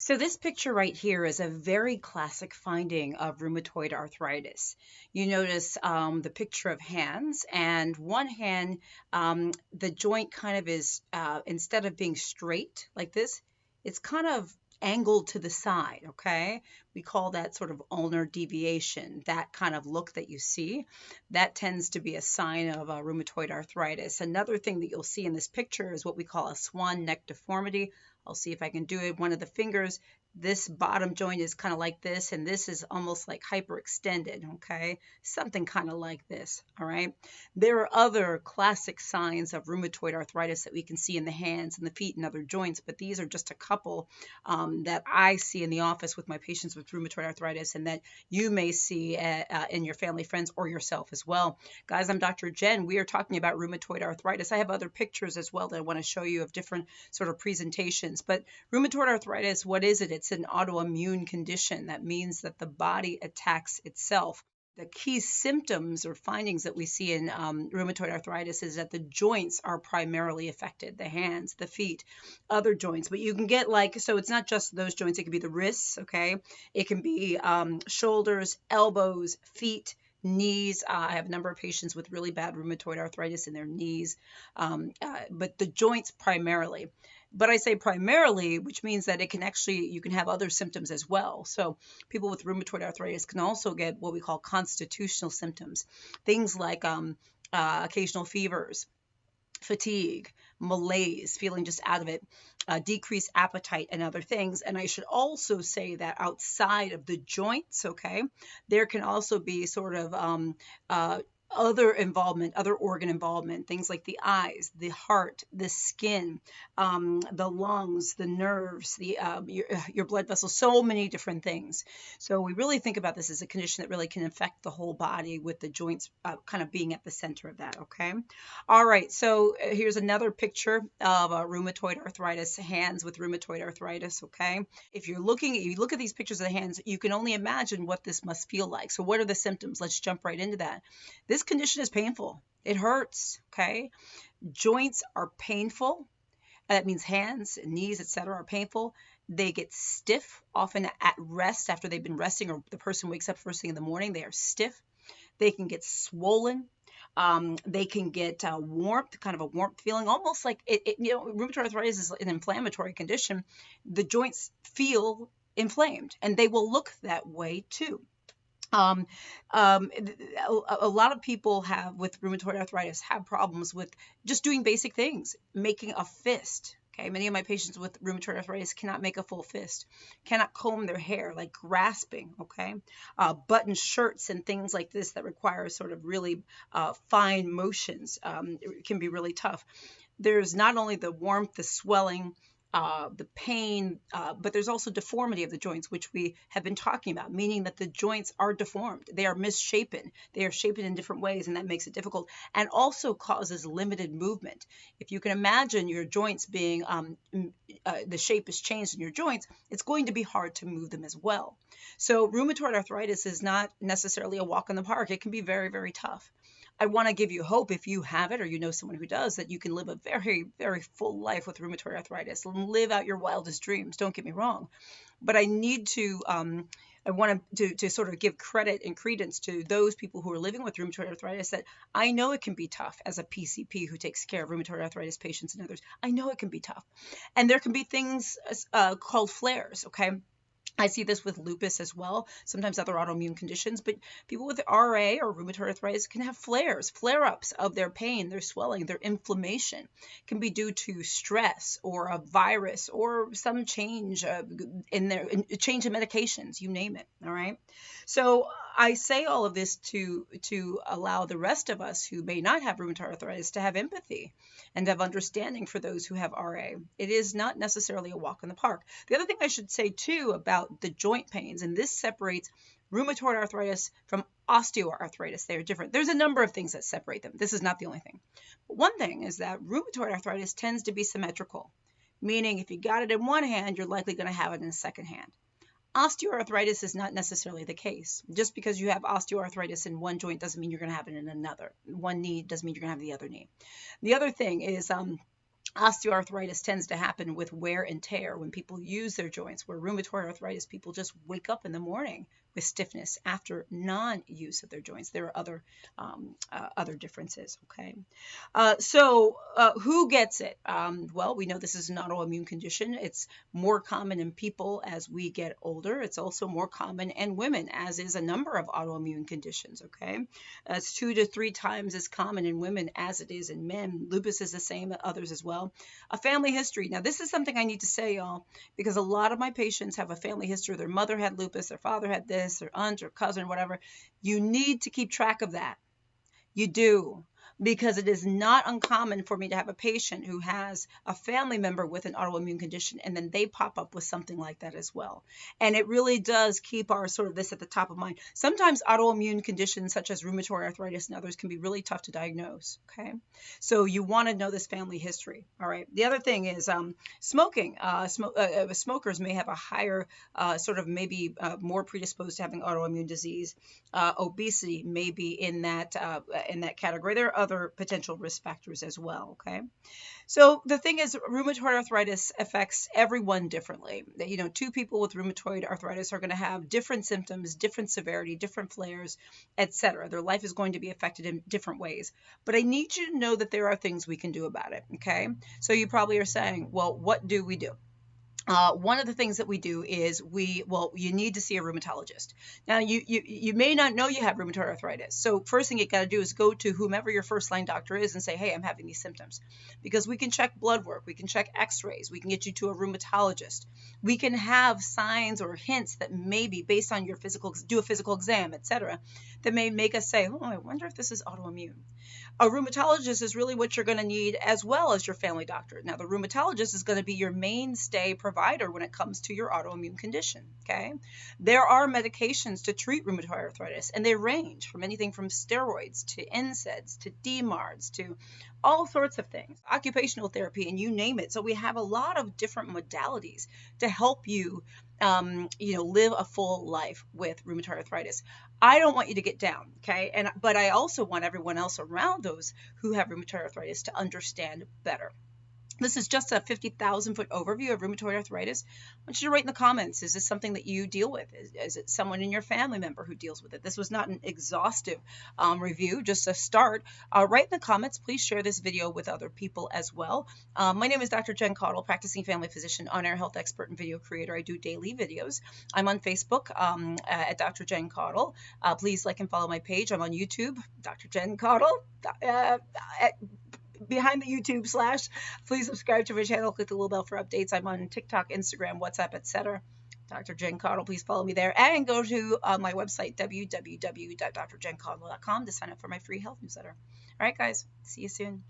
So this picture right here is a very classic finding of rheumatoid arthritis. You notice the picture of hands, and one hand, the joint kind of is, instead of being straight like this, it's kind of angled to the side, okay? We call that sort of ulnar deviation, that kind of look that you see. That tends to be a sign of rheumatoid arthritis. Another thing that you'll see in this picture is what we call a swan neck deformity. I'll see if I can do it. One of the fingers, this bottom joint is kind of like this, and this is almost like hyperextended, okay? Something kind of like this, all right? There are other classic signs of rheumatoid arthritis that we can see in the hands and the feet and other joints, but these are just a couple that I see in the office with my patients with rheumatoid arthritis and that you may see in your family, friends, or yourself as well. Guys, I'm Dr. Jen. We are talking about rheumatoid arthritis. I have other pictures as well that I want to show you of different sort of presentations, but rheumatoid arthritis, what is it? It's an autoimmune condition. That means that the body attacks itself. The key symptoms or findings that we see in rheumatoid arthritis is that the joints are primarily affected, the hands, the feet, other joints. But you can get so it's not just those joints. It can be the wrists, okay? It can be shoulders, elbows, feet, knees. I have a number of patients with really bad rheumatoid arthritis in their knees, but the joints primarily. But I say primarily, which means that it can actually, you can have other symptoms as well. So people with rheumatoid arthritis can also get what we call constitutional symptoms, things like occasional fevers, fatigue, malaise, feeling just out of it, decreased appetite, and other things. And I should also say that outside of the joints, okay, there can also be sort of other involvement, other organ involvement, things like the eyes, the heart, the skin, the lungs, the nerves, your blood vessels, so many different things. So we really think about this as a condition that really can affect the whole body, with the joints kind of being at the center of that, okay? All right, so here's another picture of rheumatoid arthritis, hands with rheumatoid arthritis, okay? If you look at these pictures of the hands, you can only imagine what this must feel like. So what are the symptoms? Let's jump right into that. This condition is painful. It hurts, okay? Joints are painful. That means hands, knees, etc. are painful. They get stiff, often at rest after they've been resting, or the person wakes up first thing in the morning, they are stiff. They can get swollen. They can get warmth, kind of a warmth feeling, almost like rheumatoid arthritis is an inflammatory condition. The joints feel inflamed, and they will look that way too. A lot of people with rheumatoid arthritis have problems with just doing basic things, making a fist. Okay, many of my patients with rheumatoid arthritis cannot make a full fist, cannot comb their hair, like grasping, okay? Button shirts and things like this that require sort of really fine motions can be really tough. There's not only the warmth, the swelling, the pain, but there's also deformity of the joints, which we have been talking about, meaning that the joints are deformed. They are misshapen. They are shaped in different ways, and that makes it difficult, and also causes limited movement. If you can imagine your joints being, the shape is changed in your joints, it's going to be hard to move them as well. So rheumatoid arthritis is not necessarily a walk in the park. It can be very, very tough. I want to give you hope, if you have it or you know someone who does, that you can live a very, very full life with rheumatoid arthritis and live out your wildest dreams. Don't get me wrong. But I need to, I want to sort of give credit and credence to those people who are living with rheumatoid arthritis, that I know it can be tough as a PCP who takes care of rheumatoid arthritis patients and others. I know it can be tough. And there can be things called flares, okay? I see this with lupus as well, sometimes other autoimmune conditions, but people with RA or rheumatoid arthritis can have flares, flare-ups of their pain, their swelling, their inflammation. It can be due to stress or a virus or some change change in medications, you name it, all right? So I say all of this to allow the rest of us who may not have rheumatoid arthritis to have empathy and have understanding for those who have RA. It is not necessarily a walk in the park. The other thing I should say too about the joint pains, and this separates rheumatoid arthritis from osteoarthritis. They are different. There's a number of things that separate them. This is not the only thing. But one thing is that rheumatoid arthritis tends to be symmetrical, meaning if you got it in one hand, you're likely going to have it in the second hand. Osteoarthritis is not necessarily the case. Just because you have osteoarthritis in one joint doesn't mean you're going to have it in another. One knee doesn't mean you're going to have the other knee. The other thing is Osteoarthritis tends to happen with wear and tear when people use their joints, where rheumatoid arthritis, people just wake up in the morning with stiffness after non-use of their joints. There are other differences. Okay, who gets it? Well, we know this is an autoimmune condition. It's more common in people as we get older. It's also more common in women, as is a number of autoimmune conditions. Okay, it's 2 to 3 times as common in women as it is in men. Lupus is the same, others as well. A family history. Now, this is something I need to say, y'all, because a lot of my patients have a family history. Their mother had lupus, their father had this, their aunt or cousin, whatever. You need to keep track of that. You do, because it is not uncommon for me to have a patient who has a family member with an autoimmune condition, and then they pop up with something like that as well. And it really does keep our sort of this at the top of mind. Sometimes autoimmune conditions such as rheumatoid arthritis and others can be really tough to diagnose. Okay, so you want to know this family history. All right. The other thing is smoking. Smokers may have a higher sort of maybe more predisposed to having autoimmune disease. Obesity may be in that category. There are other potential risk factors as well. Okay, so the thing is, rheumatoid arthritis affects everyone differently. You know, 2 people with rheumatoid arthritis are going to have different symptoms, different severity, different flares, etc. Their life is going to be affected in different ways. But I need you to know that there are things we can do about it. Okay, so you probably are saying, well, what do we do? One of the things that we do is you need to see a rheumatologist. Now, you may not know you have rheumatoid arthritis. So first thing you got to do is go to whomever your first line doctor is and say, hey, I'm having these symptoms. Because we can check blood work, we can check x-rays, we can get you to a rheumatologist. We can have signs or hints that maybe based on your do a physical exam, etc., that may make us say, oh, I wonder if this is autoimmune. A rheumatologist is really what you're going to need as well as your family doctor. Now, the rheumatologist is going to be your mainstay provider when it comes to your autoimmune condition, okay? There are medications to treat rheumatoid arthritis, and they range from anything from steroids to NSAIDs to DMARDs to all sorts of things, occupational therapy, and you name it. So we have a lot of different modalities to help you live a full life with rheumatoid arthritis. I don't want you to get down, okay? But I also want everyone else around those who have rheumatoid arthritis to understand better. This is just a 50,000-foot overview of rheumatoid arthritis. I want you to write in the comments, is this something that you deal with? Is it someone in your family member who deals with it? This was not an exhaustive review, just a start. Write in the comments. Please share this video with other people as well. My name is Dr. Jen Caudle, practicing family physician, on-air health expert, and video creator. I do daily videos. I'm on Facebook at Dr. Jen Caudle. Please like and follow my page. I'm on YouTube, Dr. Jen Caudle. Behind the YouTube / please subscribe to my channel, click the little bell for updates. I'm on TikTok, Instagram, WhatsApp, etc. Dr. Jen Caudle, please follow me there, and go to my website, www.drjencaudle.com, to sign up for my free health newsletter. All right, guys, see you soon.